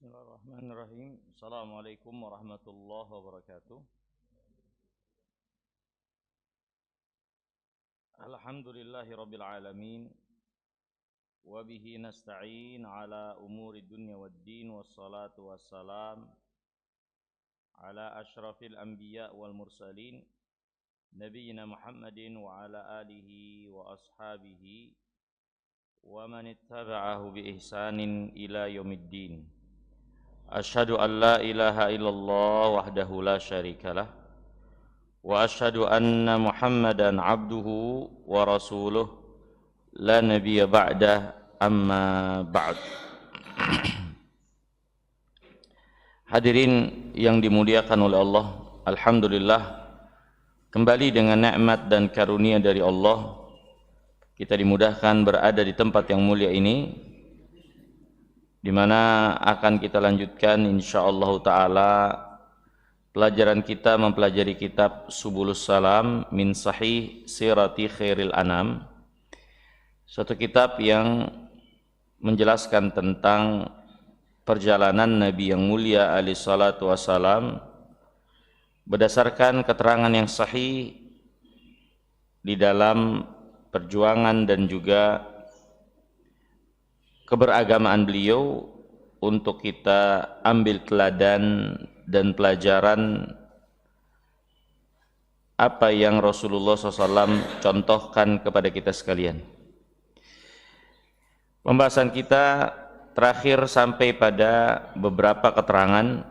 Bismillahirrahmanirrahim. Assalamualaikum warahmatullahi wabarakatuh. Alhamdulillahi rabbil alamin. Wa bihi nasta'in ala umuri dunya waddin. Wassalatu wassalam ala ashrafil anbiya wal mursalin, Nabiyyina Muhammadin wa ala alihi wa ashabihi wa man ittaba'ahu bi ihsanin ila yaumiddin. Asyhadu an la ilaha illallah wahdahu la syarikalah wa asyhadu anna Muhammadan abduhu wa rasuluh la nabiyya ba'dah, amma ba'd. Hadirin yang dimuliakan oleh Allah, alhamdulillah kembali dengan nikmat dan karunia dari Allah kita dimudahkan berada di tempat yang mulia ini, di mana akan kita lanjutkan insyaallah taala pelajaran kita mempelajari kitab Subulus Salam min Sahih Sirati Khairil Anam, suatu kitab yang menjelaskan tentang perjalanan Nabi yang mulia alaihi salatu wassalam berdasarkan keterangan yang sahih di dalam perjuangan dan juga keberagamaan beliau, untuk kita ambil teladan dan pelajaran apa yang Rasulullah SAW contohkan kepada kita sekalian. Pembahasan kita terakhir sampai pada beberapa keterangan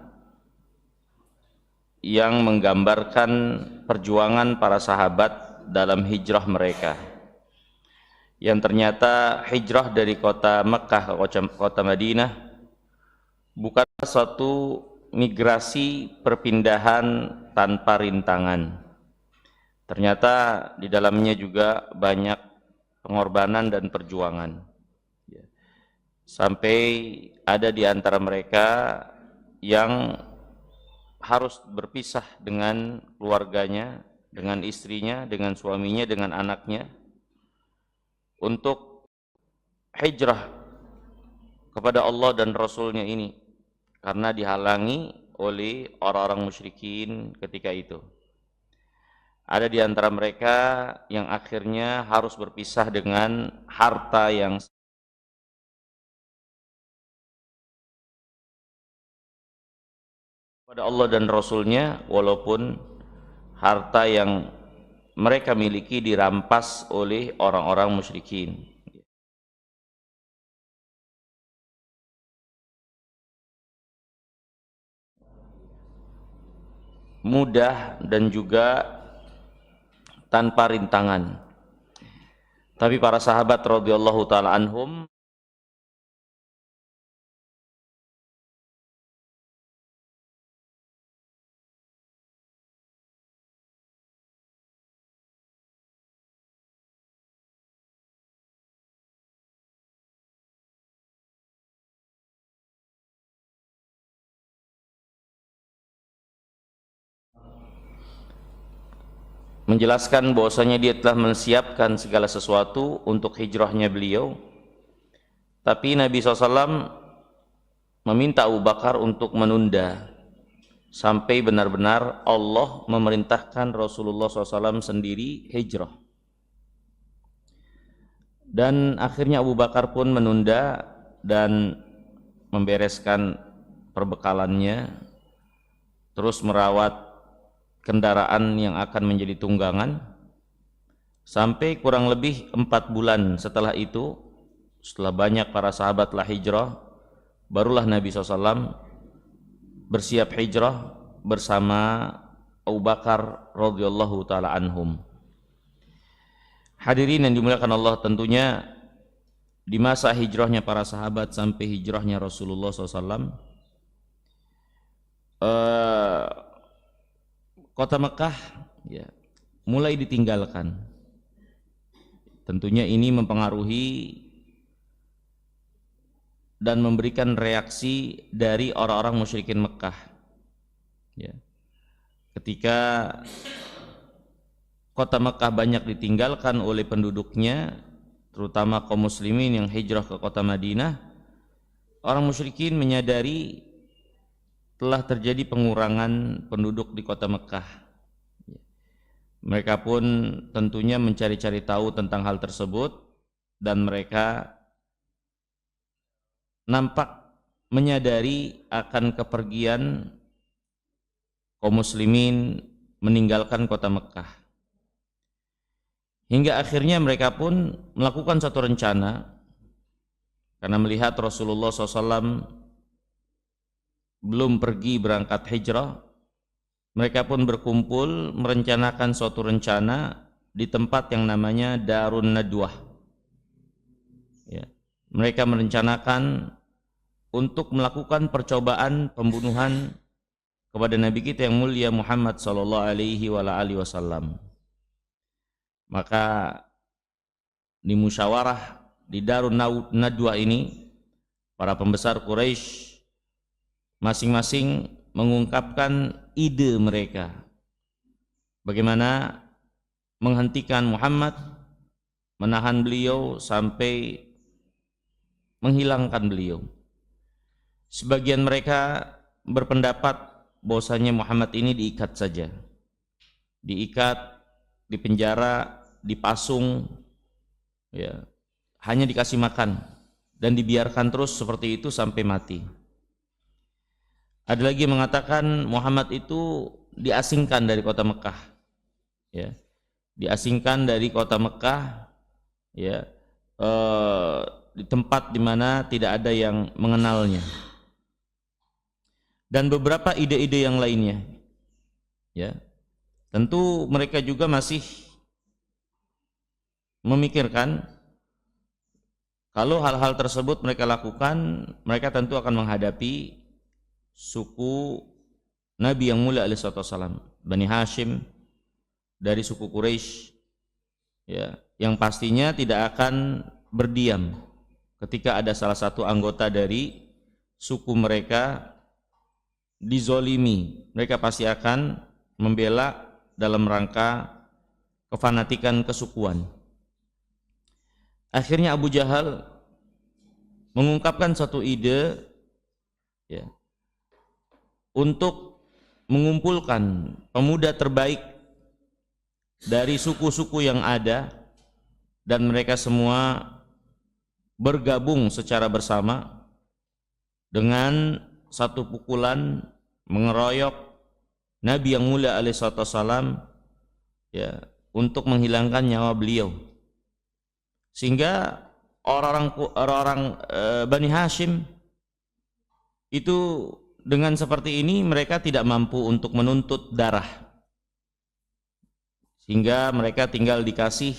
yang menggambarkan perjuangan para sahabat dalam hijrah mereka, yang ternyata hijrah dari kota Mekkah ke kota Madinah bukan suatu migrasi perpindahan tanpa rintangan. Ternyata di dalamnya juga banyak pengorbanan dan perjuangan. Sampai ada di antara mereka yang harus berpisah dengan keluarganya, dengan istrinya, dengan suaminya, dengan anaknya, untuk hijrah kepada Allah dan Rasulnya ini, karena dihalangi oleh orang-orang musyrikin ketika itu. Ada di antara mereka yang akhirnya harus berpisah dengan harta yang kepada Allah dan Rasulnya, walaupun harta yang mereka miliki dirampas oleh orang-orang musyrikin. Mudah dan juga tanpa rintangan. Tapi para sahabat radhiyallahu taala anhum menjelaskan bahwasanya dia telah menyiapkan segala sesuatu untuk hijrahnya beliau, tapi Nabi SAW meminta Abu Bakar untuk menunda sampai benar-benar Allah memerintahkan Rasulullah SAW sendiri hijrah. Dan akhirnya Abu Bakar pun menunda dan membereskan perbekalannya, terus merawat kendaraan yang akan menjadi tunggangan, sampai kurang lebih 4 bulan setelah itu, setelah banyak para sahabat telah hijrah, barulah Nabi SAW bersiap hijrah bersama Abu Bakar radhiyallahu taala anhum. Hadirin yang dimuliakan Allah, tentunya di masa hijrahnya para sahabat sampai hijrahnya Rasulullah SAW, kota Mekah ya mulai ditinggalkan. Tentunya ini mempengaruhi dan memberikan reaksi dari orang-orang musyrikin Mekah. Ya. Ketika kota Mekah banyak ditinggalkan oleh penduduknya, terutama kaum muslimin yang hijrah ke kota Madinah, orang musyrikin menyadari telah terjadi pengurangan penduduk di kota Mekah. Mereka pun tentunya mencari-cari tahu tentang hal tersebut, dan mereka nampak menyadari akan kepergian kaum muslimin meninggalkan kota Mekah. Hingga akhirnya mereka pun melakukan satu rencana, karena melihat Rasulullah SAW belum pergi berangkat hijrah. Mereka pun berkumpul merencanakan suatu rencana di tempat yang namanya Darun Nadwah. Ya. Mereka merencanakan untuk melakukan percobaan pembunuhan kepada Nabi kita yang mulia Muhammad sallallahu alaihi wasallam. Maka di musyawarah di Darun Nadwah ini, para pembesar Quraisy masing-masing mengungkapkan ide mereka bagaimana menghentikan Muhammad, menahan beliau sampai menghilangkan beliau. Sebagian mereka berpendapat bahwasanya Muhammad ini diikat saja, diikat, dipenjara, dipasung, ya, hanya dikasih makan dan dibiarkan terus seperti itu sampai mati. Ada lagi yang mengatakan Muhammad itu diasingkan dari kota Mekah, ya, diasingkan dari kota Mekah, ya, di tempat di mana tidak ada yang mengenalnya, dan beberapa ide-ide yang lainnya, ya. Tentu mereka juga masih memikirkan kalau hal-hal tersebut mereka lakukan, mereka tentu akan menghadapi suku Nabi yang mulia alaihi wasallam, Bani Hashim, dari suku Quraisy, ya, yang pastinya tidak akan berdiam ketika ada salah satu anggota dari suku mereka dizolimi. Mereka pasti akan membela dalam rangka kefanatikan kesukuan. Akhirnya Abu Jahal mengungkapkan satu ide, ya, untuk mengumpulkan pemuda terbaik dari suku-suku yang ada, dan mereka semua bergabung secara bersama dengan satu pukulan mengeroyok Nabi yang mulia alaihi wasallam, ya, untuk menghilangkan nyawa beliau. Sehingga orang-orang Bani Hashim itu dengan seperti ini mereka tidak mampu untuk menuntut darah, sehingga mereka tinggal dikasih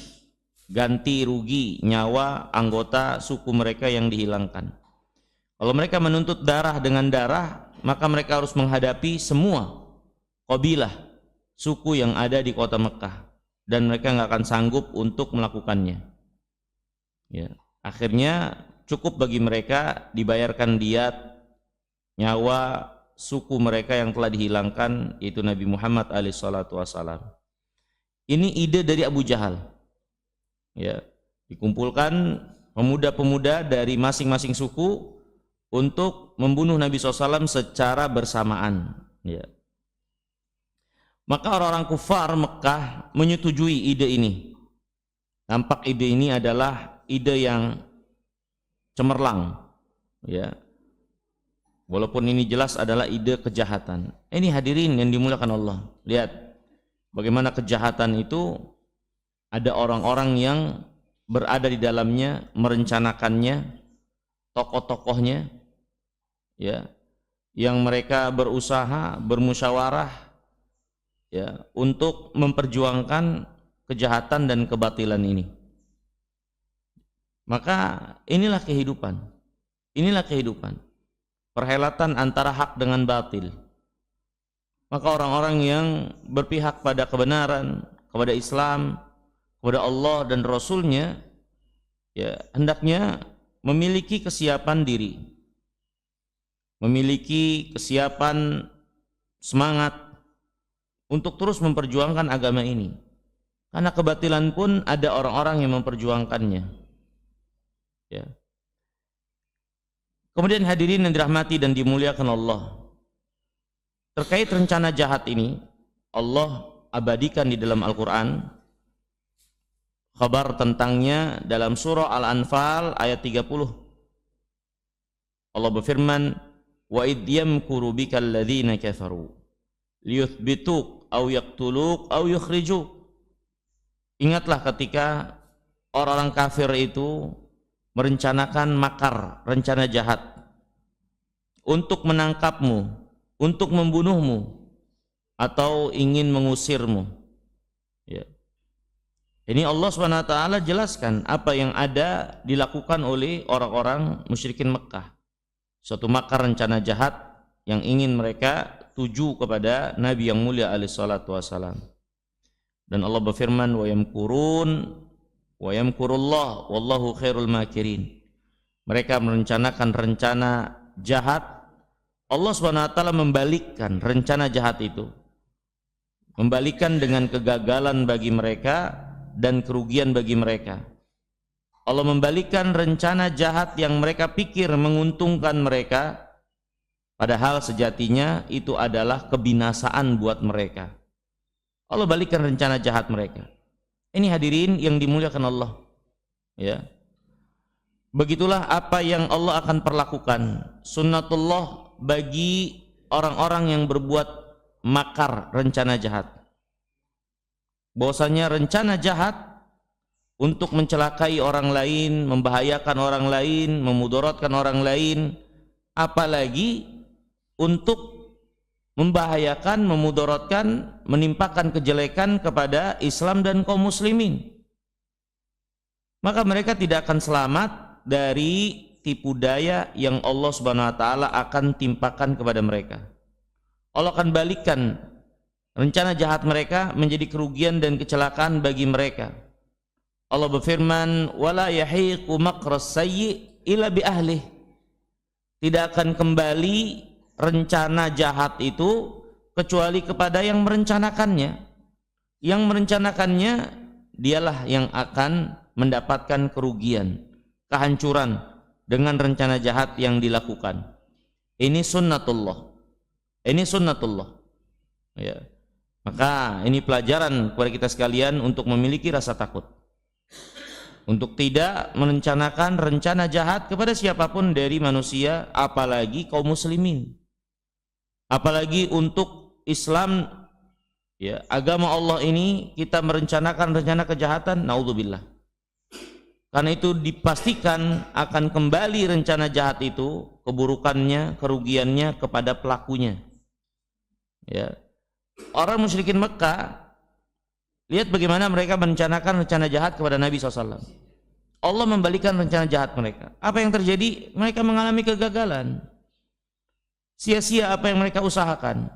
ganti rugi nyawa anggota suku mereka yang dihilangkan. Kalau mereka menuntut darah dengan darah, maka mereka harus menghadapi semua qabilah suku yang ada di kota Mekah, dan mereka nggak akan sanggup untuk melakukannya. Ya, akhirnya cukup bagi mereka dibayarkan diat nyawa suku mereka yang telah dihilangkan, yaitu Nabi Muhammad alaihi salatu wasallam. Ini ide dari Abu Jahal, ya, dikumpulkan pemuda-pemuda dari masing-masing suku untuk membunuh Nabi SAW secara bersamaan, ya. Maka orang-orang kufar Mekah menyetujui ide ini. Nampak ide ini adalah ide yang cemerlang, ya. Walaupun ini jelas adalah ide kejahatan. Ini hadirin yang dimuliakan Allah, lihat bagaimana kejahatan itu ada orang-orang yang berada di dalamnya, merencanakannya, tokoh-tokohnya, ya, yang mereka berusaha bermusyawarah, ya, untuk memperjuangkan kejahatan dan kebatilan ini. Maka inilah kehidupan. Inilah kehidupan. Perhelatan antara hak dengan batil. Maka orang-orang yang berpihak pada kebenaran, kepada Islam, kepada Allah dan Rasulnya, ya, hendaknya memiliki kesiapan diri, memiliki kesiapan semangat untuk terus memperjuangkan agama ini. Karena kebatilan pun ada orang-orang yang memperjuangkannya, ya. Kemudian hadirin yang dirahmati dan dimuliakan Allah, terkait rencana jahat ini Allah abadikan di dalam Al-Quran kabar tentangnya dalam surah Al-Anfal ayat 30. Allah berfirman, wa idh yamkuru bikal ladzina kafaru liyuthbituk aw yaqtuluk aw yukhrijuk. Ingatlah ketika orang-orang kafir itu merencanakan makar, rencana jahat untuk menangkapmu, untuk membunuhmu, atau ingin mengusirmu. Ya. Ini Allah SWT jelaskan apa yang ada dilakukan oleh orang-orang musyrikin Mekah. Suatu makar, rencana jahat yang ingin mereka tuju kepada Nabi yang mulia alaihi salatu wassalam. Dan Allah berfirman, wa yamkurun wa yamkurullah wallahu khairul makirin. Mereka merencanakan rencana jahat, Allah SWT membalikkan rencana jahat itu, membalikkan dengan kegagalan bagi mereka dan kerugian bagi mereka. Allah membalikkan rencana jahat yang mereka pikir menguntungkan mereka, padahal sejatinya itu adalah kebinasaan buat mereka. Allah balikkan rencana jahat mereka. Ini hadirin yang dimuliakan Allah. Ya. Begitulah apa yang Allah akan perlakukan. Sunnatullah bagi orang-orang yang berbuat makar, rencana jahat. Bahwasanya rencana jahat untuk mencelakai orang lain, membahayakan orang lain, memudaratkan orang lain, apalagi untuk membahayakan, memudaratkan, menimpakan kejelekan kepada Islam dan kaum muslimin. Maka mereka tidak akan selamat dari tipu daya yang Allah Subhanahu wa taala akan timpakan kepada mereka. Allah akan balikkan rencana jahat mereka menjadi kerugian dan kecelakaan bagi mereka. Allah berfirman, wala yahiqu makras sayyi illa bi ahlih. Tidak akan kembali rencana jahat itu kecuali kepada yang merencanakannya. Yang merencanakannya dialah yang akan mendapatkan kerugian, kehancuran dengan rencana jahat yang dilakukan. Ini sunnatullah. Ini sunnatullah. Ya. Maka ini pelajaran kepada kita sekalian untuk memiliki rasa takut, untuk tidak merencanakan rencana jahat kepada siapapun dari manusia, apalagi kaum muslimin, apalagi untuk Islam, ya, agama Allah ini kita merencanakan rencana kejahatan, naudzubillah. Karena itu dipastikan akan kembali rencana jahat itu, keburukannya, kerugiannya kepada pelakunya. Ya. Orang musyrikin Mekah, lihat bagaimana mereka merencanakan rencana jahat kepada Nabi SAW. Allah membalikan rencana jahat mereka. Apa yang terjadi? Mereka mengalami kegagalan. Sia-sia apa yang mereka usahakan.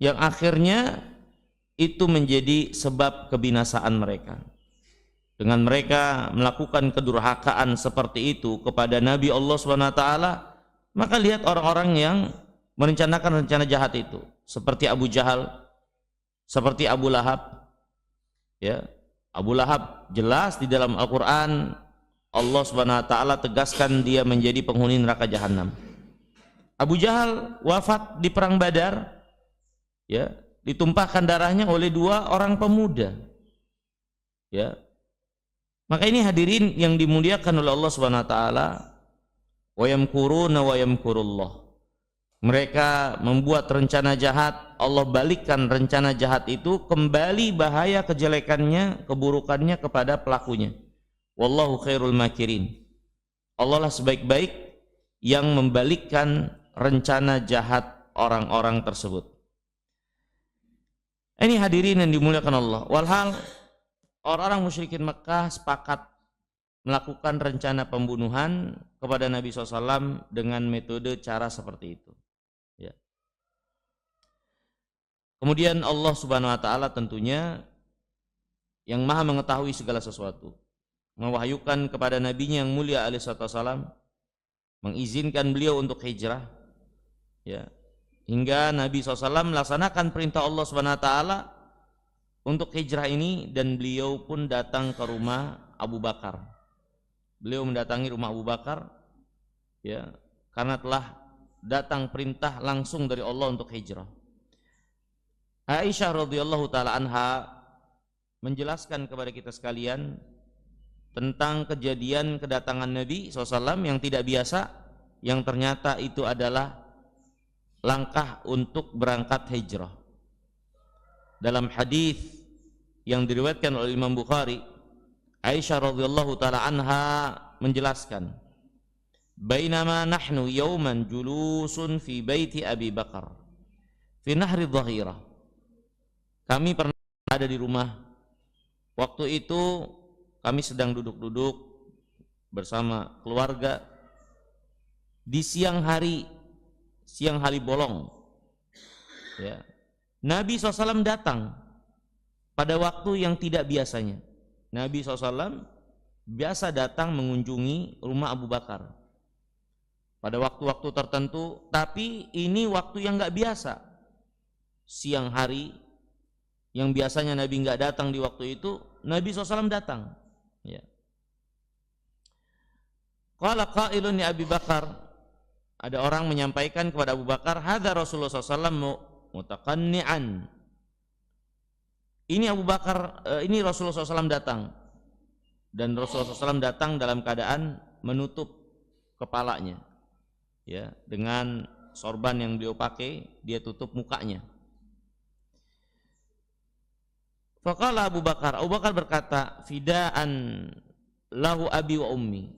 Yang akhirnya itu menjadi sebab kebinasaan mereka. Dengan mereka melakukan kedurhakaan seperti itu kepada Nabi Allah SWT, maka lihat orang-orang yang merencanakan rencana jahat itu, seperti Abu Jahal, seperti Abu Lahab. Ya, Abu Lahab jelas di dalam Al-Quran Allah Subhanahu wa taala tegaskan dia menjadi penghuni neraka jahanam. Abu Jahal wafat di perang Badar, ya, ditumpahkan darahnya oleh dua orang pemuda. Ya. Maka ini hadirin yang dimuliakan oleh Allah Subhanahu wa taala, wa yamkuruna wa yamkurullah. Mereka membuat rencana jahat, Allah balikkan rencana jahat itu kembali bahaya kejelekannya, keburukannya kepada pelakunya. Wallahu khairul makirin. Allah lah sebaik-baik yang membalikkan rencana jahat orang-orang tersebut. Ini hadirin yang dimuliakan Allah. Walhal orang-orang musyrikin Mekah sepakat melakukan rencana pembunuhan kepada Nabi SAW dengan metode cara seperti itu. Ya. Kemudian Allah Subhanahu wa taala tentunya yang maha mengetahui segala sesuatu, mewahyukan kepada nabinya yang mulia alaihi wasallam, mengizinkan beliau untuk hijrah, ya, hingga Nabi SAW melaksanakan perintah Allah Subhanahu wa taala untuk hijrah ini, dan beliau pun datang ke rumah Abu Bakar. Beliau mendatangi rumah Abu Bakar, ya, karena telah datang perintah langsung dari Allah untuk hijrah. Aisyah radhiyallahu taala anha menjelaskan kepada kita sekalian tentang kejadian kedatangan Nabi SAW yang tidak biasa, yang ternyata itu adalah langkah untuk berangkat hijrah. Dalam hadis yang diriwayatkan oleh Imam Bukhari, Aisyah radhiyallahu taala anha menjelaskan, "Bainama nahnu yawman julusun fi baiti Abi Bakar fi nahri dhahirah." Kami pernah ada di rumah. Waktu itu kami sedang duduk-duduk bersama keluarga di siang hari bolong. Ya. Nabi SAW datang pada waktu yang tidak biasanya. Nabi SAW biasa datang mengunjungi rumah Abu Bakar pada waktu-waktu tertentu, tapi ini waktu yang nggak biasa. Siang hari yang biasanya Nabi nggak datang di waktu itu, Nabi SAW datang. Ya. Qala qailun li Abi Bakar, ada orang menyampaikan kepada Abu Bakar, hadza Rasulullah SAW mutaqanni'an. Ini Abu Bakar, ini Rasulullah SAW datang, dan Rasulullah SAW datang dalam keadaan menutup kepalanya, ya, dengan sorban yang beliau pakai, dia tutup mukanya. Faqala Abu Bakar berkata, fidaan lahu abi wa ummi,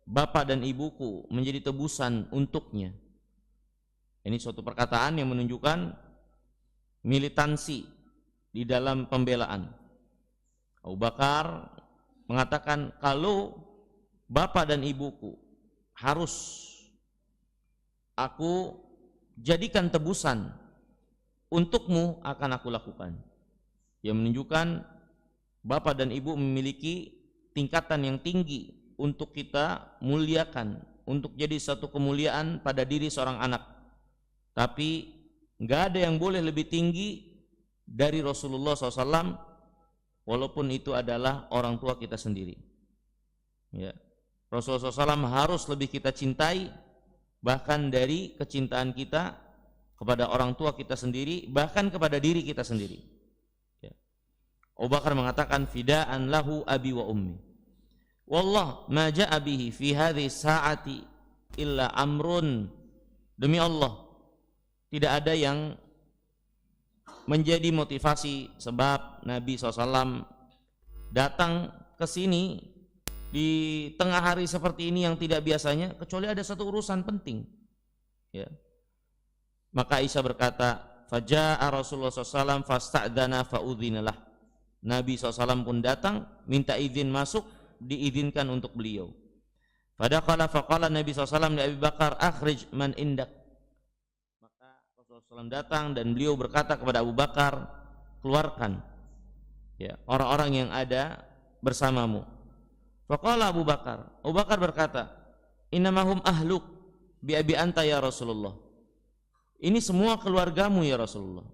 bapak dan ibuku menjadi tebusan untuknya. Ini suatu perkataan yang menunjukkan militansi di dalam pembelaan. Abu Bakar mengatakan, kalau bapak dan ibuku harus aku jadikan tebusan untukmu, akan aku lakukan. Yang menunjukkan bapak dan ibu memiliki tingkatan yang tinggi untuk kita muliakan, untuk jadi satu kemuliaan pada diri seorang anak. Tapi nggak ada yang boleh lebih tinggi dari Rasulullah SAW, walaupun itu adalah orang tua kita sendiri. Ya. Rasulullah SAW harus lebih kita cintai, bahkan dari kecintaan kita kepada orang tua kita sendiri, bahkan kepada diri kita sendiri. Abu Bakar mengatakan, fidaan lahu abi wa ummi. Wallah ma ja'a bihi fi hadhihi sa'ati illa amrun. Demi Allah, tidak ada yang menjadi motivasi sebab Nabi SAW datang ke sini di tengah hari seperti ini yang tidak biasanya, kecuali ada satu urusan penting. Ya. Maka Aisyah berkata, faja'a Rasulullah SAW fasta'dana fa'udhinalah. Nabi SAW pun datang, minta izin masuk, diizinkan untuk beliau. Fadaqala faqala Nabi SAW li Abi Bakar, akhrij man indak. Maka Rasulullah SAW datang dan beliau berkata kepada Abu Bakar, keluarkan, ya, orang-orang yang ada bersamamu. Faqala Abu Bakar berkata, innamahum ahluk bi abi anta ya Rasulullah. Ini semua keluargamu ya Rasulullah.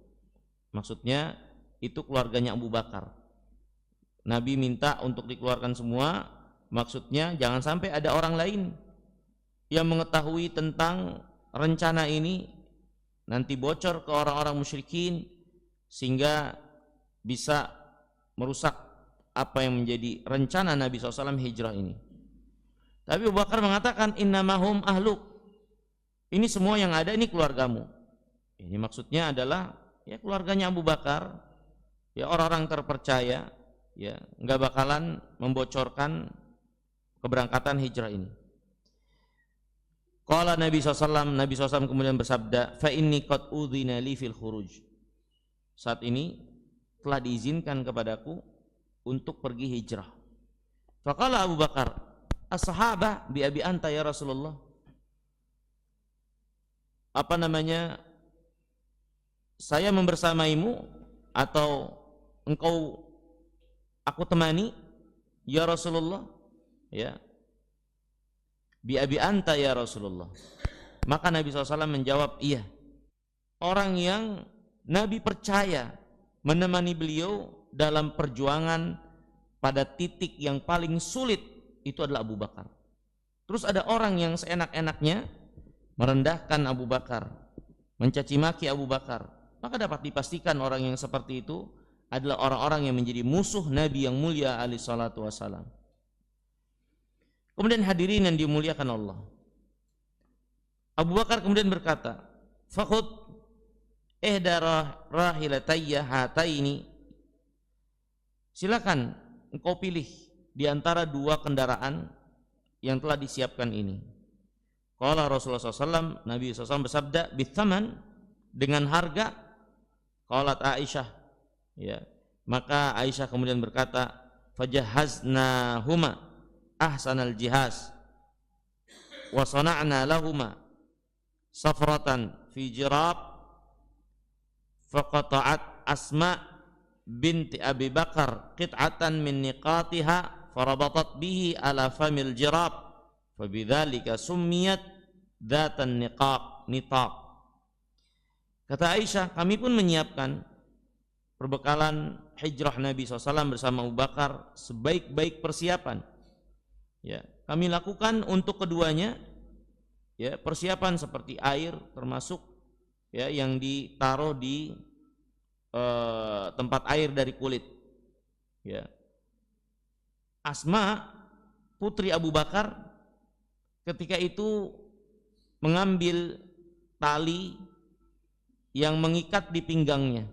Maksudnya itu keluarganya Abu Bakar. Nabi minta untuk dikeluarkan semua, maksudnya jangan sampai ada orang lain yang mengetahui tentang rencana ini, nanti bocor ke orang-orang musyrikin sehingga bisa merusak apa yang menjadi rencana Nabi SAW hijrah ini. Tapi Abu Bakar mengatakan, innamahum ahluk, ini semua yang ada ini keluargamu. Ini maksudnya adalah ya keluarganya Abu Bakar, ya orang-orang terpercaya, ya nggak bakalan membocorkan keberangkatan hijrah ini. Qala Nabi SAW kemudian bersabda, fa inni qad udhina li fil khuruj. Saat ini telah diizinkan kepadaku untuk pergi hijrah. Faqala Abu Bakar, as-sahabah bi abi anta ya Rasulullah. Apa namanya? Saya membersamaimu atau engkau aku temani ya Rasulullah, ya, bi abi anta ya Rasulullah. Maka Nabi SAW menjawab, iya. Orang yang Nabi percaya menemani beliau dalam perjuangan pada titik yang paling sulit itu adalah Abu Bakar. Terus ada orang yang seenak-enaknya merendahkan Abu Bakar, mencaci maki Abu Bakar, maka dapat dipastikan orang yang seperti itu adalah orang-orang yang menjadi musuh Nabi yang mulia alaihi salatu wassalam. Kemudian hadirin yang dimuliakan Allah, Abu Bakar kemudian berkata, "Fakhud ihda rahilatayya hataini." Silakan engkau pilih di antara dua kendaraan yang telah disiapkan ini. Qala Rasulullah SAW, Nabi SAW bersabda, "Bithaman," dengan harga. Qalat Aisyah, ya. Maka Aisyah kemudian berkata, "Fajahaznahuma ahsanal jihaz wa sana'na lahuma safratan fi jirab faqata'at Asma binti Abi Bakar qit'atan min niqatiha farabatat bihi ala famil jirab fabidzalika summiyat dzatan nitaq." Kata Aisyah, kami pun menyiapkan perbekalan hijrah Nabi SAW bersama Abu Bakar sebaik-baik persiapan. Ya, kami lakukan untuk keduanya ya persiapan seperti air, termasuk ya yang ditaruh di tempat air dari kulit. Ya. Asma putri Abu Bakar ketika itu mengambil tali yang mengikat di pinggangnya,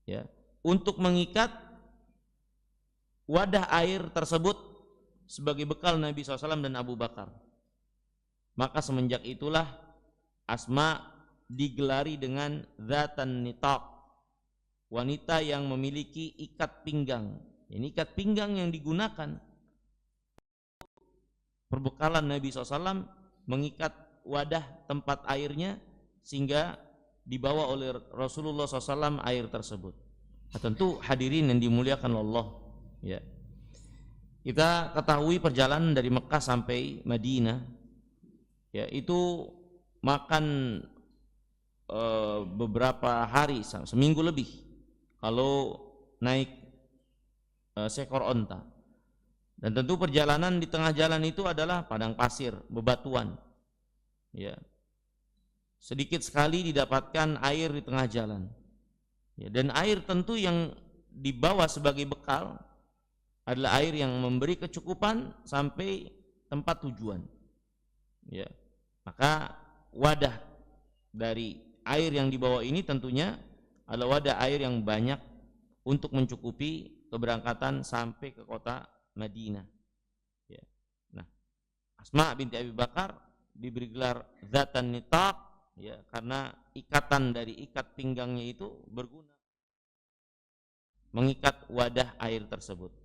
ya, untuk mengikat wadah air tersebut sebagai bekal Nabi SAW dan Abu Bakar. Maka semenjak itulah Asma digelari dengan dzatan nitaq, wanita yang memiliki ikat pinggang. Ini ikat pinggang yang digunakan perbekalan Nabi SAW mengikat wadah tempat airnya sehingga dibawa oleh Rasulullah SAW air tersebut. Nah, tentu hadirin yang dimuliakan Allah, ya. Kita ketahui perjalanan dari Mekah sampai Madinah, ya, itu makan beberapa hari, seminggu lebih kalau naik seekor onta. Dan tentu perjalanan di tengah jalan itu adalah padang pasir, bebatuan, ya. Sedikit sekali didapatkan air di tengah jalan, ya, dan air tentu yang dibawa sebagai bekal adalah air yang memberi kecukupan sampai tempat tujuan. Ya. Maka wadah dari air yang dibawa ini tentunya adalah wadah air yang banyak untuk mencukupi keberangkatan sampai ke kota Madinah. Ya. Nah, Asma binti Abi Bakar diberi gelar dzatan nitaq, ya, karena ikatan dari ikat pinggangnya itu berguna mengikat wadah air tersebut.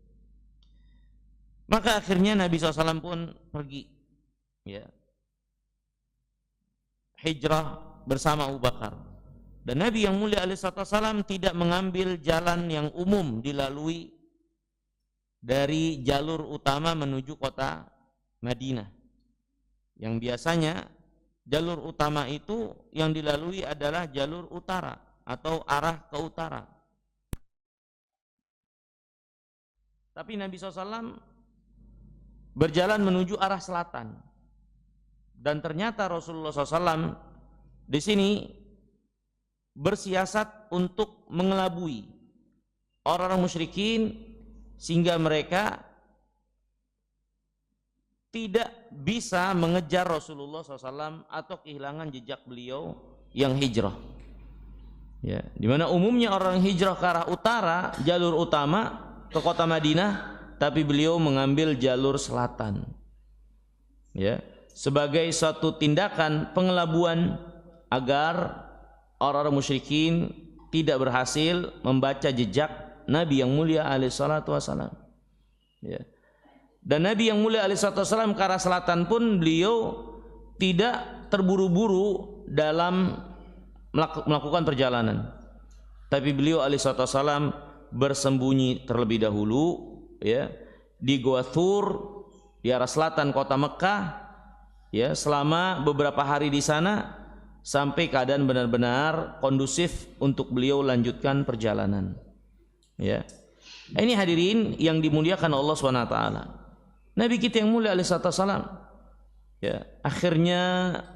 Maka akhirnya Nabi SAW pun pergi, ya, hijrah bersama Abu Bakar. Dan Nabi yang mulia alaihissalam tidak mengambil jalan yang umum dilalui dari jalur utama menuju kota Madinah. Yang biasanya jalur utama itu yang dilalui adalah jalur utara atau arah ke utara. Tapi Nabi SAW berjalan menuju arah selatan, dan ternyata Rasulullah SAW di sini bersiasat untuk mengelabui orang-orang musyrikin sehingga mereka tidak bisa mengejar Rasulullah SAW atau kehilangan jejak beliau yang hijrah. Ya, dimana umumnya orang hijrah ke arah utara, jalur utama ke kota Madinah, tapi beliau mengambil jalur selatan, ya, sebagai suatu tindakan pengelabuan agar orang-orang musyrikin tidak berhasil membaca jejak Nabi yang mulia alaihi salatu wasallam, ya. Dan Nabi yang mulia alaihi salatu wasallam ke arah selatan pun beliau tidak terburu-buru dalam melakukan perjalanan, tapi beliau alaihi salatu wasallam bersembunyi terlebih dahulu, ya, di Gua Thur di arah selatan kota Mekah, ya, selama beberapa hari di sana sampai keadaan benar-benar kondusif untuk beliau lanjutkan perjalanan, ya. Ini hadirin yang dimuliakan Allah SWT. Nabi kita yang mulia alaihissalam Ya, akhirnya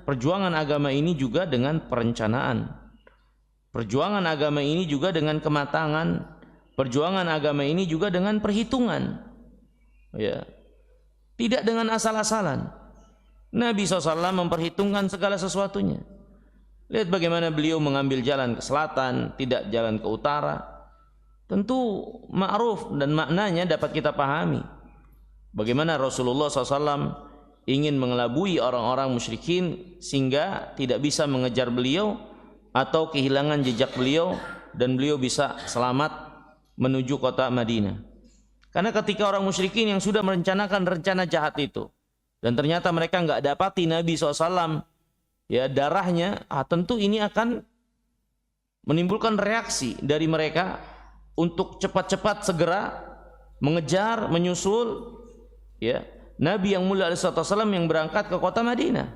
perjuangan agama ini juga dengan perencanaan. Perjuangan agama ini juga dengan kematangan. Perjuangan agama ini juga dengan perhitungan. Ya, tidak dengan asal-asalan. Nabi SAW memperhitungkan segala sesuatunya. Lihat bagaimana beliau mengambil jalan ke selatan, tidak jalan ke utara. Tentu ma'ruf dan maknanya dapat kita pahami. Bagaimana Rasulullah SAW ingin mengelabui orang-orang musyrikin sehingga tidak bisa mengejar beliau atau kehilangan jejak beliau dan beliau bisa selamat menuju kota Madinah. Karena ketika orang musyrikin yang sudah merencanakan rencana jahat itu dan ternyata mereka nggak dapati Nabi SAW, ya darahnya, tentu ini akan menimbulkan reaksi dari mereka untuk cepat-cepat segera mengejar, menyusul, ya Nabi yang mulia SAW yang berangkat ke kota Madinah.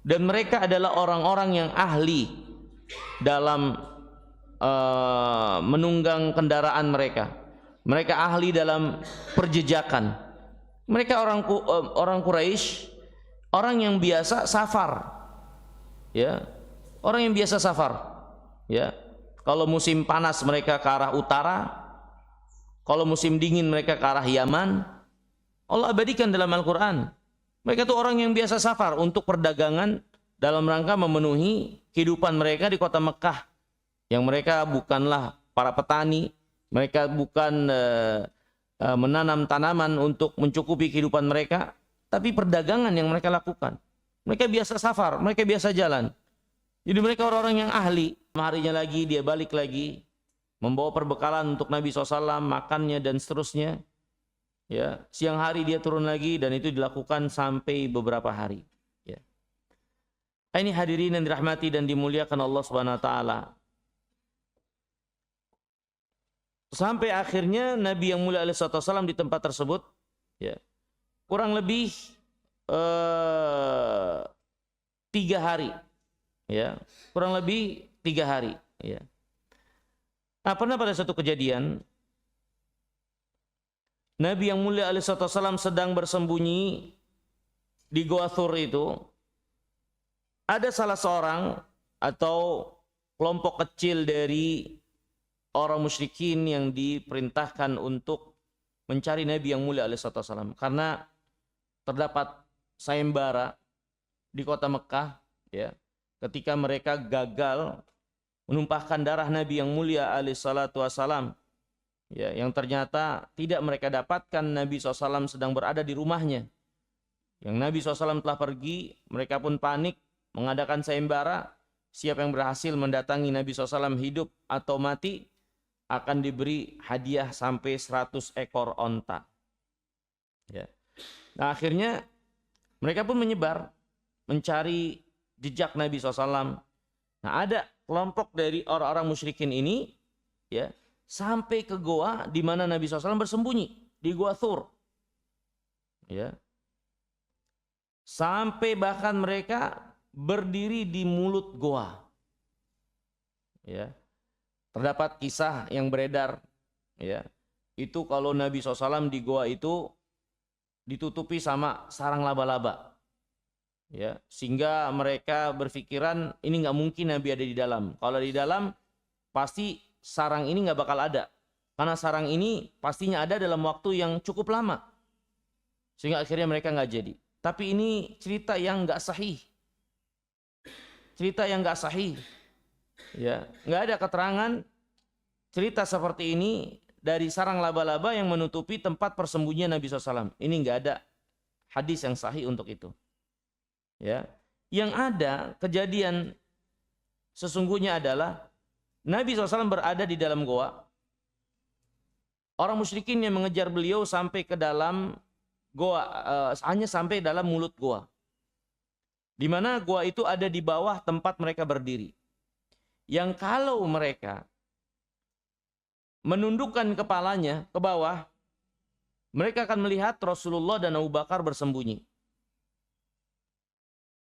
Dan mereka adalah orang-orang yang ahli dalam menunggang kendaraan mereka. Mereka ahli dalam perjejakan. Mereka orang Quraisy, orang yang biasa safar. Ya, orang yang biasa safar. Ya, kalau musim panas mereka ke arah utara, kalau musim dingin mereka ke arah Yaman. Allah abadikan dalam Al-Quran. Mereka itu orang yang biasa safar untuk perdagangan dalam rangka memenuhi kehidupan mereka di kota Mekah. Yang mereka bukanlah para petani, mereka bukan menanam tanaman untuk mencukupi kehidupan mereka, tapi perdagangan yang mereka lakukan. Mereka biasa safar, mereka biasa jalan. Jadi mereka orang-orang yang ahli. Harinya lagi dia balik lagi, membawa perbekalan untuk Nabi SAW, makannya dan seterusnya. Ya, siang hari dia turun lagi dan itu dilakukan sampai beberapa hari. Ya. Ini hadirin yang dirahmati dan dimuliakan Allah Subhanahu Wa Taala. Sampai akhirnya Nabi yang mulia alaihissalam di tempat tersebut, ya, kurang lebih 3 hari, ya, kurang lebih 3 hari. Ya. Nah, pernah pada satu kejadian Nabi yang mulia alaihissalam sedang bersembunyi di Gua Thur itu. Ada salah seorang atau kelompok kecil dari orang musyrikin yang diperintahkan untuk mencari Nabi yang mulia alaihissalam. Karena terdapat sayembara di kota Mekah, ya, ketika mereka gagal menumpahkan darah Nabi yang mulia alaihissalam. Ya, yang ternyata tidak mereka dapatkan. Nabi SAW sedang berada di rumahnya. Yang Nabi SAW telah pergi, mereka pun panik, mengadakan sayembara. Siapa yang berhasil mendatangi Nabi SAW hidup atau mati, akan diberi hadiah sampai 100 ekor onta. Ya. Nah akhirnya mereka pun menyebar, mencari jejak Nabi SAW. Nah ada kelompok dari orang-orang musyrikin ini, ya, sampai ke goa di mana Nabi SAW bersembunyi di Gua Thur. Ya. Sampai bahkan mereka berdiri di mulut goa. Ya. Terdapat kisah yang beredar, ya. Itu kalau Nabi SAW di goa itu ditutupi sama sarang laba-laba. Ya, sehingga mereka berpikiran ini nggak mungkin Nabi ada di dalam. Kalau di dalam pasti sarang ini nggak bakal ada, karena sarang ini pastinya ada dalam waktu yang cukup lama, sehingga akhirnya mereka nggak jadi. Tapi ini cerita yang nggak sahih, cerita yang nggak sahih, ya, nggak ada keterangan cerita seperti ini dari sarang laba-laba yang menutupi tempat persembunyian Nabi SAW. Ini nggak ada hadis yang sahih untuk itu. Ya, yang ada kejadian sesungguhnya adalah Nabi SAW berada di dalam goa. Orang musyrikin yang mengejar beliau sampai ke dalam goa, hanya sampai dalam mulut goa. Di mana goa itu ada di bawah tempat mereka berdiri. Yang kalau mereka menundukkan kepalanya ke bawah, mereka akan melihat Rasulullah dan Abu Bakar bersembunyi.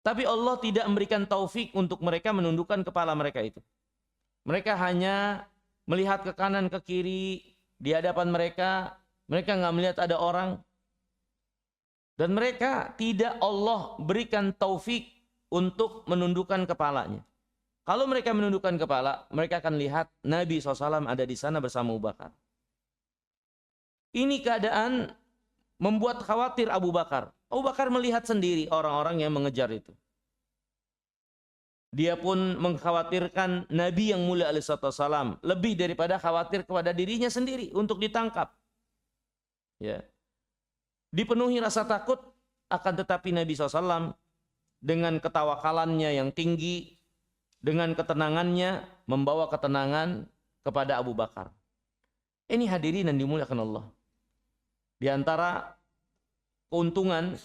Tapi Allah tidak memberikan taufik untuk mereka menundukkan kepala mereka itu. Mereka hanya melihat ke kanan ke kiri di hadapan mereka. Mereka nggak melihat ada orang. Dan mereka tidak Allah berikan taufik untuk menundukkan kepalanya. Kalau mereka menundukkan kepala, mereka akan lihat Nabi SAW ada di sana bersama Abu Bakar. Ini keadaan membuat khawatir Abu Bakar. Abu Bakar melihat sendiri orang-orang yang mengejar itu. Dia pun mengkhawatirkan Nabi yang mulia alaihissalam lebih daripada khawatir kepada dirinya sendiri untuk ditangkap. Ya. Dipenuhi rasa takut, akan tetapi Nabi SAW dengan ketawakalannya yang tinggi, dengan ketenangannya, membawa ketenangan kepada Abu Bakar. Ini hadirin yang dimuliakan Allah. Di antara keuntungan,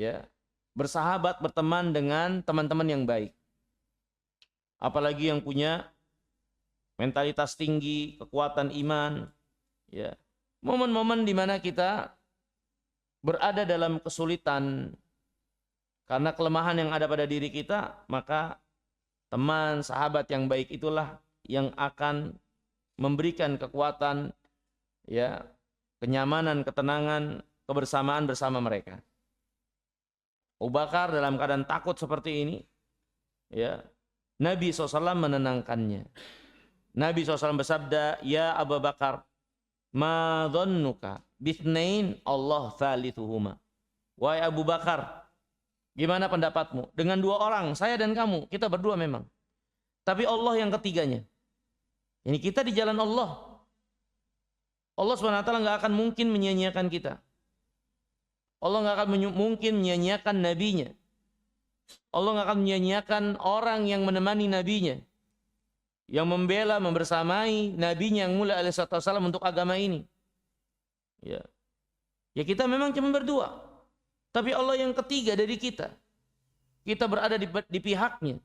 ya, bersahabat, berteman dengan teman-teman yang baik. Apalagi yang punya mentalitas tinggi, kekuatan iman. Ya. Momen-momen di mana kita berada dalam kesulitan karena kelemahan yang ada pada diri kita, maka teman, sahabat yang baik itulah yang akan memberikan kekuatan, ya, kenyamanan, ketenangan, kebersamaan bersama mereka. Abu Bakar dalam keadaan takut seperti ini, ya, Nabi SAW menenangkannya. Nabi SAW bersabda, "Ya Abu Bakar, ma dhannuka bithnain Allah thalithuhuma." Wahai Abu Bakar, gimana pendapatmu dengan dua orang, saya dan kamu, kita berdua memang, tapi Allah yang ketiganya. Ini kita di jalan Allah. Allah SWT nggak akan mungkin menyia-nyiakan kita. Allah nggak akan mungkin menyia-nyiakan nabinya. Allah nggak akan menyia-nyiakan orang yang menemani nabinya, yang membela, membersamai nabinya yang mulia alaihissalam untuk agama ini. Ya, ya kita memang cuma berdua, tapi Allah yang ketiga dari kita. Kita berada di pihaknya.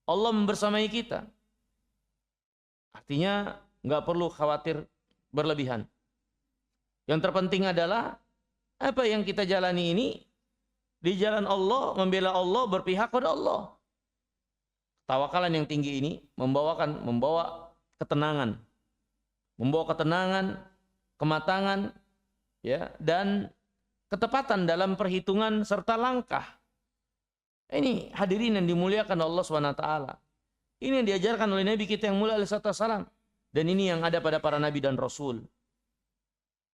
Allah membersamai kita. Artinya nggak perlu khawatir berlebihan. Yang terpenting adalah apa yang kita jalani ini di jalan Allah, membela Allah, berpihak pada Allah. Tawakalan yang tinggi ini membawa ketenangan, kematangan, ya, dan ketepatan dalam perhitungan serta langkah. Ini hadirin yang dimuliakan Allah SWT. Ini yang diajarkan oleh Nabi kita yang mulia alaihissalam, dan ini yang ada pada para nabi dan rasul.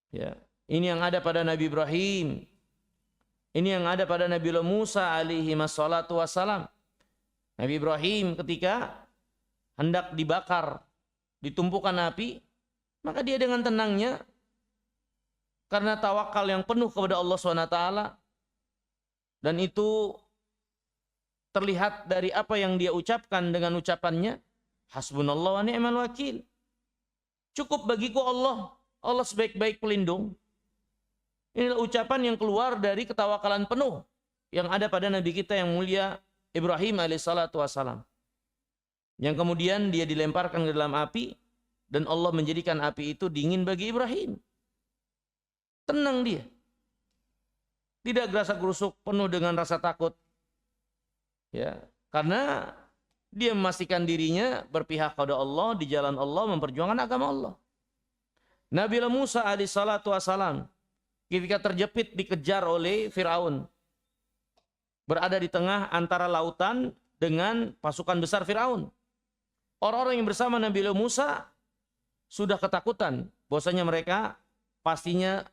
Ya, ini yang ada pada Nabi Ibrahim. Ini yang ada pada Nabi Musa alaihi wassalatu wassalam. Nabi Ibrahim ketika hendak dibakar, ditumpukan api, maka dia dengan tenangnya, karena tawakal yang penuh kepada Allah SWT, dan itu terlihat dari apa yang dia ucapkan dengan ucapannya, hasbunallah wa ni'mal wakil. Cukup bagiku Allah, Allah sebaik-baik pelindung. Inilah ucapan yang keluar dari ketawakalan penuh yang ada pada Nabi kita yang mulia Ibrahim alaihissalatu wassalam. Yang kemudian dia dilemparkan ke dalam api dan Allah menjadikan api itu dingin bagi Ibrahim. Tenang dia. Tidak gerasa gerusuk, penuh dengan rasa takut. Ya, karena dia memastikan dirinya berpihak pada Allah, di jalan Allah, memperjuangkan agama Allah. Nabi Musa alaihissalatu wassalam ketika terjepit dikejar oleh Firaun, berada di tengah antara lautan dengan pasukan besar Firaun. Orang-orang yang bersama Nabi Musa sudah ketakutan, bahwasanya mereka pastinya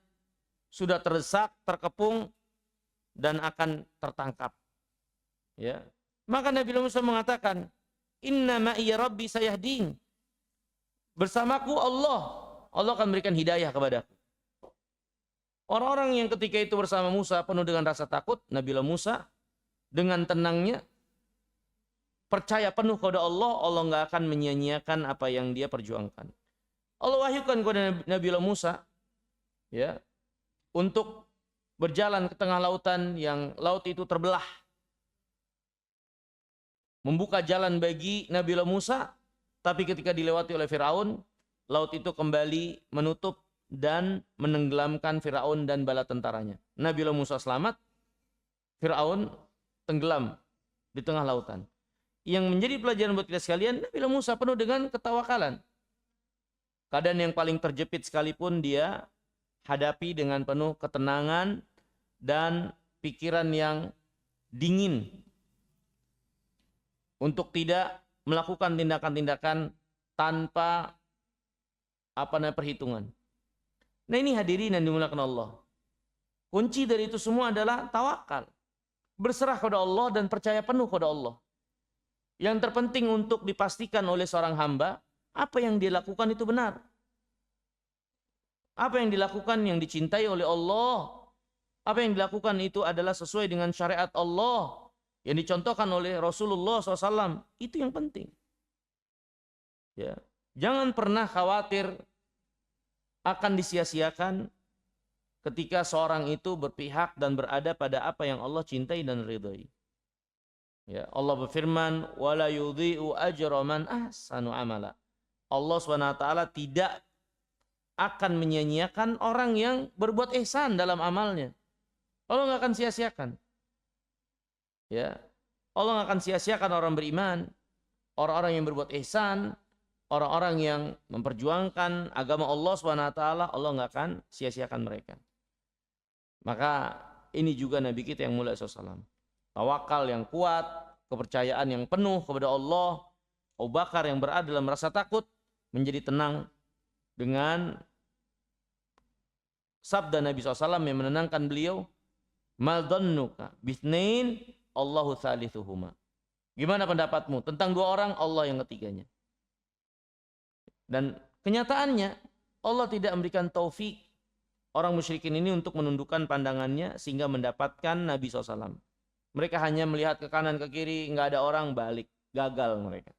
sudah terdesak, terkepung, dan akan tertangkap. Ya, maka Nabi Musa mengatakan, "Inna ma'iya Rabbi sayahdin." Bersamaku Allah akan berikan hidayah kepadaku. Orang-orang yang ketika itu bersama Musa penuh dengan rasa takut, Nabi Musa dengan tenangnya percaya penuh kepada Allah, Allah nggak akan menyia-nyiakan apa yang dia perjuangkan. Allah wahyukan kepada Nabi Musa, ya, untuk berjalan ke tengah lautan yang laut itu terbelah, membuka jalan bagi Nabi Musa, tapi ketika dilewati oleh Firaun, laut itu kembali menutup dan menenggelamkan Firaun dan bala tentaranya. Nabi Musa selamat, Firaun tenggelam di tengah lautan. Yang menjadi pelajaran buat kita sekalian, Nabi Musa penuh dengan ketawakalan. Keadaan yang paling terjepit sekalipun dia hadapi dengan penuh ketenangan dan pikiran yang dingin untuk tidak melakukan tindakan-tindakan tanpa perhitungan. Nah, ini hadirin yang dimuliakan Allah. Kunci dari itu semua adalah tawakal. Berserah kepada Allah dan percaya penuh kepada Allah. Yang terpenting untuk dipastikan oleh seorang hamba, apa yang dia lakukan itu benar. Apa yang dilakukan yang dicintai oleh Allah. Apa yang dilakukan itu adalah sesuai dengan syariat Allah yang dicontohkan oleh Rasulullah SAW. Itu yang penting. Ya. Jangan pernah khawatir akan disia-siakan ketika seorang itu berpihak dan berada pada apa yang Allah cintai dan ridhai. Ya, Allah berfirman, "Wala yudhi'u ajra man ahsanu amala." Allah SWT tidak akan menyia-nyiakan orang yang berbuat ihsan dalam amalnya. Allah nggak akan sia-siakan. Ya, Allah nggak akan sia-siakan orang beriman, orang-orang yang berbuat ihsan, orang-orang yang memperjuangkan agama Allah SWT. Allah nggak akan sia-siakan mereka. Maka ini juga Nabi kita yang mulia SAW. Tawakal yang kuat, kepercayaan yang penuh kepada Allah. Abu Bakar yang berada dalam rasa takut menjadi tenang dengan sabda Nabi SAW yang menenangkan beliau. Mal dhannuka bithnain Allahu thalithuhuma. Gimana pendapatmu tentang dua orang, Allah yang ketiganya. Dan kenyataannya Allah tidak memberikan taufik orang musyrikin ini untuk menundukkan pandangannya sehingga mendapatkan Nabi SAW. Mereka hanya melihat ke kanan ke kiri, nggak ada orang, balik, gagal mereka.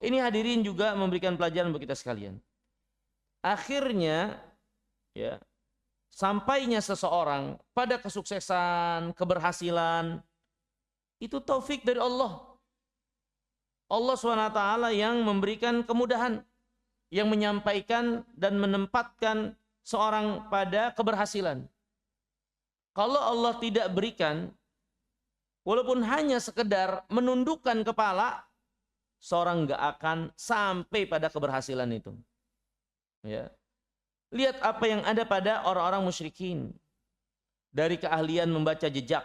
Ini hadirin juga memberikan pelajaran bagi kita sekalian. Akhirnya, ya, sampainya seseorang pada kesuksesan, keberhasilan, itu taufik dari Allah. Allah SWT yang memberikan kemudahan, yang menyampaikan dan menempatkan seorang pada keberhasilan. Kalau Allah tidak berikan, walaupun hanya sekedar menundukkan kepala, seorang nggak akan sampai pada keberhasilan itu. Ya. Lihat apa yang ada pada orang-orang musyrikin. Dari keahlian membaca jejak.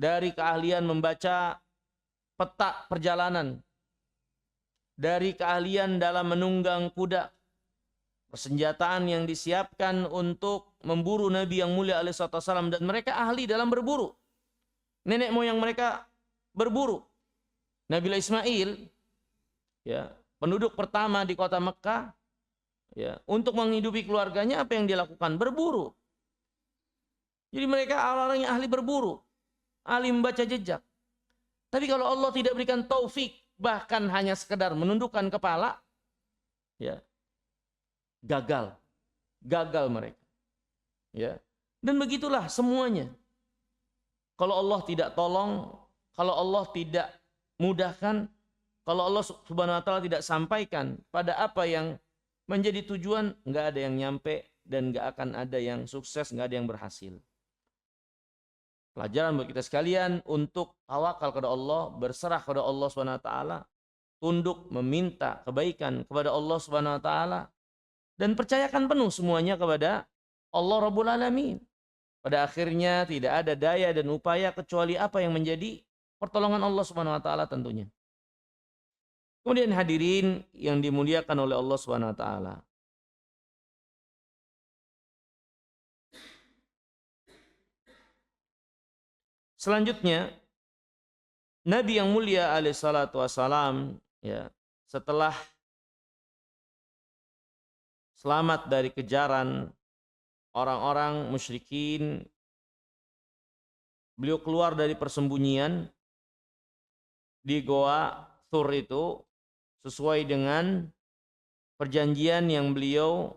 Dari keahlian membaca peta perjalanan. Dari keahlian dalam menunggang kuda. Persenjataan yang disiapkan untuk memburu Nabi yang mulia alaihissalam. Dan mereka ahli dalam berburu. Nenek moyang mereka berburu. Nabiullah Ismail, ya, penduduk pertama di kota Mekah, ya, untuk menghidupi keluarganya apa yang dilakukan? Berburu. Jadi mereka orang-orang yang ahli berburu, ahli membaca jejak. Tapi kalau Allah tidak berikan taufik, bahkan hanya sekedar menundukkan kepala, ya, gagal mereka. Ya. Dan begitulah semuanya. Kalau Allah tidak tolong, kalau Allah tidak mudahkan, kalau Allah Subhanahu wa taala tidak sampaikan pada apa yang menjadi tujuan, nggak ada yang nyampe dan nggak akan ada yang sukses, nggak ada yang berhasil. Pelajaran bagi kita sekalian untuk tawakal kepada Allah, berserah kepada Allah Subhanahu wa taala, tunduk meminta kebaikan kepada Allah Subhanahu wa taala dan percayakan penuh semuanya kepada Allah Rabbul Alamin. Pada akhirnya tidak ada daya dan upaya kecuali apa yang menjadi pertolongan Allah Subhanahu wa taala tentunya. Kemudian hadirin yang dimuliakan oleh Allah Subhanahu wa taala. Selanjutnya Nabi yang mulia alaihi salatu wassalam, ya, setelah selamat dari kejaran orang-orang musyrikin, beliau keluar dari persembunyian di Goa Thur itu sesuai dengan perjanjian yang beliau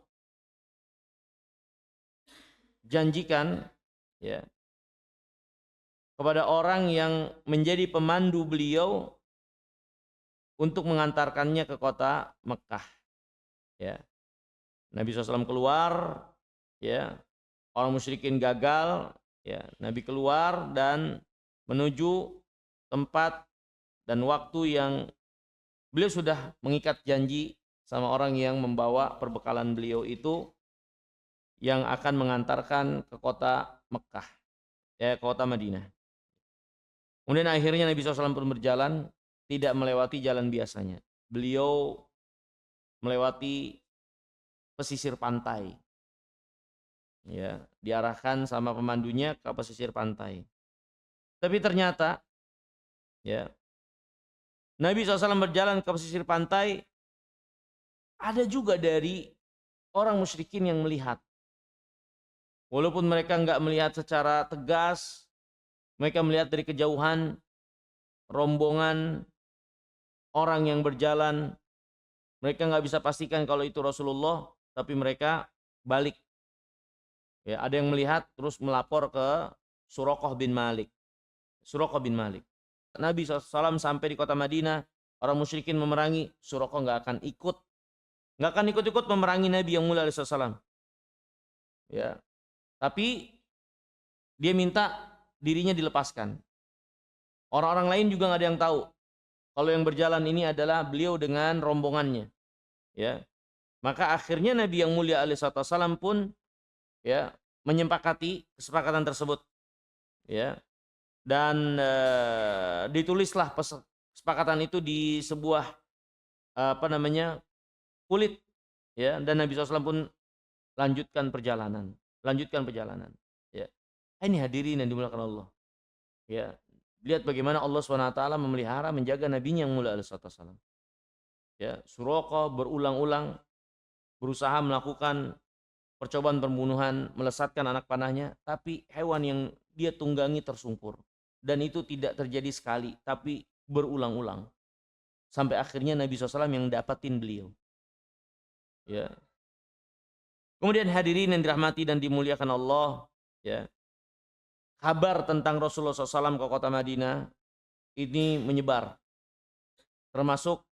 janjikan, ya, kepada orang yang menjadi pemandu beliau untuk mengantarkannya ke kota Mekah. Ya. Nabi SAW keluar, ya, orang musyrikin gagal, ya, Nabi keluar dan menuju tempat dan waktu yang beliau sudah mengikat janji sama orang yang membawa perbekalan beliau itu yang akan mengantarkan ke kota Mekah, kota Madinah. Kemudian akhirnya Nabi SAW pun berjalan, tidak melewati jalan biasanya. Beliau melewati pesisir pantai. Ya, diarahkan sama pemandunya ke pesisir pantai. Tapi ternyata ya, Nabi SAW berjalan ke pesisir pantai, ada juga dari orang musyrikin yang melihat. Walaupun mereka nggak melihat secara tegas, mereka melihat dari kejauhan rombongan orang yang berjalan. Mereka nggak bisa pastikan kalau itu Rasulullah, tapi mereka balik. Ya, ada yang melihat terus melapor ke Suraqah bin Malik. Suraqah bin Malik. Nabi SAW sampai di kota Madinah, orang musyrikin memerangi, Suraqah nggak akan ikut memerangi Nabi yang mulia SAW. Ya, tapi dia minta dirinya dilepaskan. Orang-orang lain juga nggak ada yang tahu kalau yang berjalan ini adalah beliau dengan rombongannya. Ya, maka akhirnya Nabi yang mulia SAW pun ya menyepakati kesepakatan tersebut. Ya, dan ditulislah kesepakatan itu di sebuah kulit, ya, dan Nabi SAW pun lanjutkan perjalanan. Ya, ini hadirin yang dimuliakan Allah. Ya, lihat bagaimana Allah SWT memelihara, menjaga nabinya yang mulia SAW. Ya, Suraqah berulang-ulang berusaha melakukan percobaan pembunuhan, melesatkan anak panahnya, tapi hewan yang dia tunggangi tersungkur. Dan itu tidak terjadi sekali, tapi berulang-ulang. Sampai akhirnya Nabi SAW yang dapatin beliau. Ya. Kemudian hadirin yang dirahmati dan dimuliakan Allah, ya, kabar tentang Rasulullah SAW ke kota Madinah ini menyebar, termasuk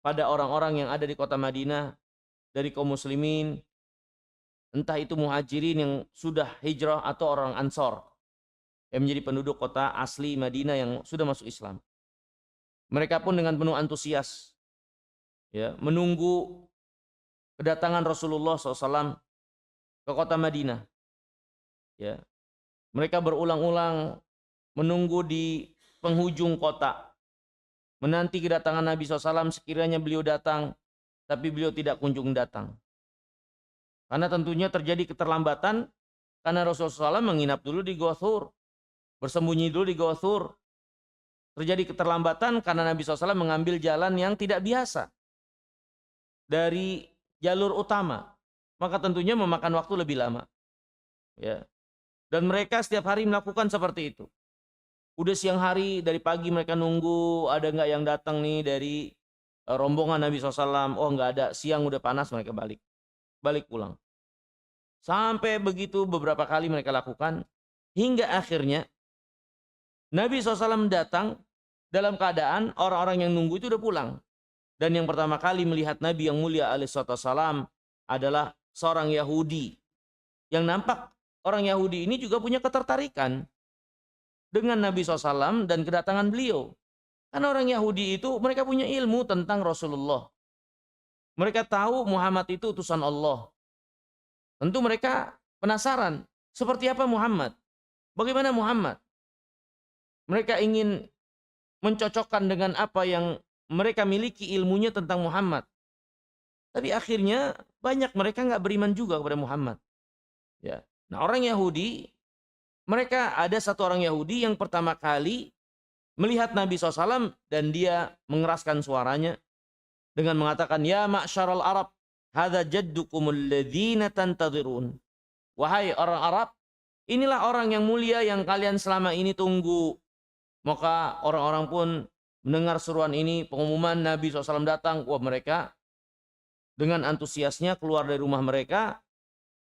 pada orang-orang yang ada di kota Madinah dari kaum muslimin, entah itu muhajirin yang sudah hijrah atau orang Ansor yang menjadi penduduk kota asli Madinah yang sudah masuk Islam. Mereka pun dengan penuh antusias, ya, menunggu kedatangan Rasulullah SAW ke kota Madinah. Ya, mereka berulang-ulang menunggu di penghujung kota, menanti kedatangan Nabi SAW. Sekiranya beliau datang, tapi beliau tidak kunjung datang. Karena tentunya terjadi keterlambatan, karena Rasulullah SAW menginap dulu di Gua Thur, bersembunyi dulu di Gua Thur. Terjadi keterlambatan karena Nabi SAW mengambil jalan yang tidak biasa dari jalur utama, maka tentunya memakan waktu lebih lama. Ya. Dan mereka setiap hari melakukan seperti itu. Udah siang hari, dari pagi mereka nunggu ada nggak yang datang nih dari rombongan Nabi SAW. Oh nggak ada, siang udah panas, mereka balik pulang. Sampai begitu beberapa kali mereka lakukan, hingga akhirnya Nabi SAW datang dalam keadaan orang-orang yang nunggu itu udah pulang. Dan yang pertama kali melihat Nabi yang mulia alaihissalam adalah seorang Yahudi. Yang nampak orang Yahudi ini juga punya ketertarikan dengan Nabi SAW dan kedatangan beliau. Karena orang Yahudi itu mereka punya ilmu tentang Rasulullah. Mereka tahu Muhammad itu utusan Allah. Tentu mereka penasaran, seperti apa Muhammad? Bagaimana Muhammad? Mereka ingin mencocokkan dengan apa yang mereka miliki ilmunya tentang Muhammad. Tapi akhirnya banyak mereka nggak beriman juga kepada Muhammad. Ya. Nah, orang Yahudi, mereka ada satu orang Yahudi yang pertama kali melihat Nabi SAW dan dia mengeraskan suaranya dengan mengatakan, ya ma'syaral Arab, hadza jaddukumul ladzina tantadhirun. Wahai orang Arab, inilah orang yang mulia yang kalian selama ini tunggu. Maka orang-orang pun mendengar seruan ini, pengumuman Nabi SAW datang. Wah, mereka dengan antusiasnya keluar dari rumah mereka,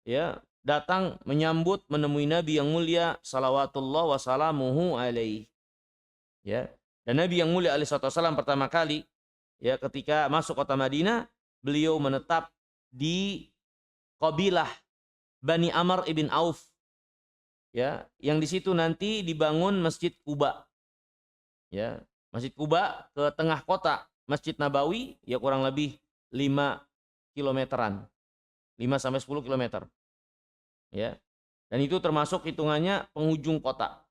ya, datang menyambut, menemui Nabi yang mulia salawatullah wassalamuhu alaihi. Ya, dan Nabi yang mulia alaihi wasallam pertama kali, ya, ketika masuk kota Madinah, beliau menetap di kabilah Bani Amr ibn Auf, ya, yang di situ nanti dibangun Masjid Quba. Ya, Masjid Quba ke tengah kota, Masjid Nabawi ya kurang lebih 5 kilometeran. sampai 10 km. Ya. Dan itu termasuk hitungannya penghujung kota.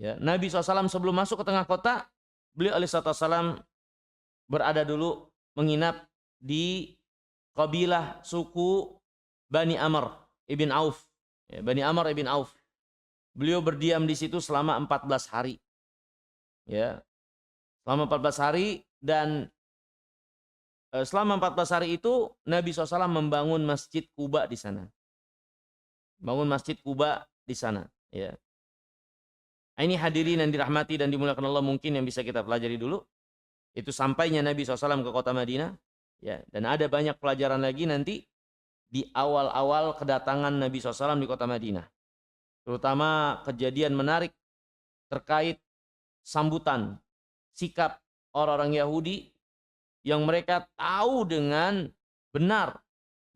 Ya, Nabi SAW sebelum masuk ke tengah kota, beliau alaihissalam berada dulu menginap di kabilah suku Bani Amr ibn Auf. Ya, Bani Amr ibn Auf. Beliau berdiam di situ selama 14 hari. Ya. Selama 14 hari dan selama 14 hari itu Nabi SAW membangun Masjid Quba di sana. Bangun Masjid Quba di sana, ya. Ini hadirin yang dirahmati dan dimuliakan Allah, mungkin yang bisa kita pelajari dulu. Itu sampainya Nabi SAW ke kota Madinah. Ya, dan ada banyak pelajaran lagi nanti di awal-awal kedatangan Nabi SAW di kota Madinah. Terutama kejadian menarik terkait sambutan sikap orang-orang Yahudi yang mereka tahu dengan benar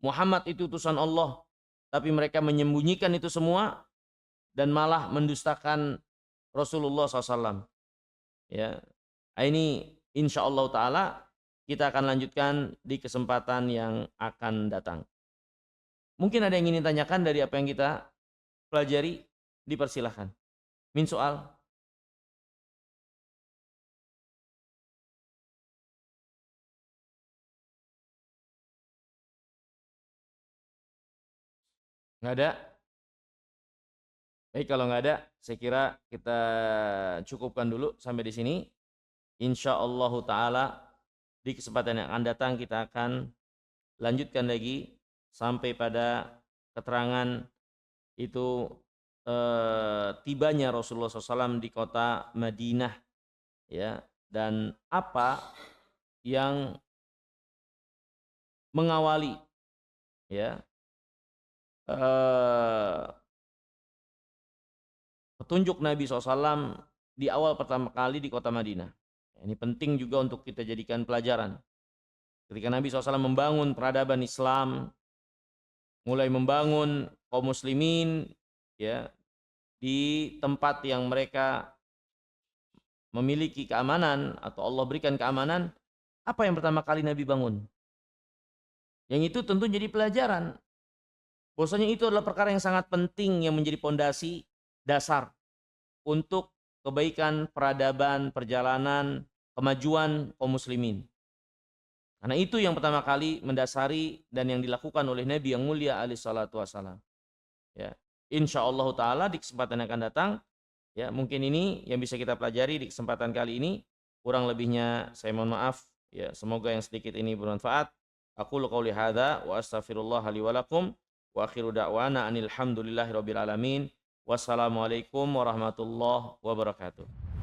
Muhammad itu utusan Allah, tapi mereka menyembunyikan itu semua dan malah mendustakan Rasulullah SAW. Ya, ini insya Allah Ta'ala kita akan lanjutkan di kesempatan yang akan datang. Mungkin ada yang ingin ditanyakan dari apa yang kita pelajari, dipersilahkan. Min soal. Nggak ada? Baik, kalau nggak ada, saya kira kita cukupkan dulu sampai di sini. Insya Allah Ta'ala di kesempatan yang akan datang kita akan lanjutkan lagi sampai pada keterangan itu tibanya Rasulullah SAW di kota Madinah, ya, dan apa yang mengawali, ya, petunjuk Nabi SAW di awal pertama kali di kota Madinah. Ini penting juga untuk kita jadikan pelajaran. Ketika Nabi SAW membangun peradaban Islam, mulai membangun kaum muslimin, ya, di tempat yang mereka memiliki keamanan atau Allah berikan keamanan, apa yang pertama kali Nabi bangun? Yang itu tentu jadi pelajaran. Bahwasanya itu adalah perkara yang sangat penting yang menjadi pondasi dasar untuk kebaikan peradaban, perjalanan, kemajuan kaum muslimin. Karena itu yang pertama kali mendasari dan yang dilakukan oleh Nabi yang mulia alaihi salatu wassalam. Ya, insyaallah taala di kesempatan yang akan datang, ya, mungkin ini yang bisa kita pelajari di kesempatan kali ini. Kurang lebihnya saya mohon maaf, ya, semoga yang sedikit ini bermanfaat. Aqulu qouli hadza wa astaghfirullah li wa lakum wa akhiru da'wana anil hamdulillahirabbil alamin. Wassalamualaikum warahmatullahi wabarakatuh.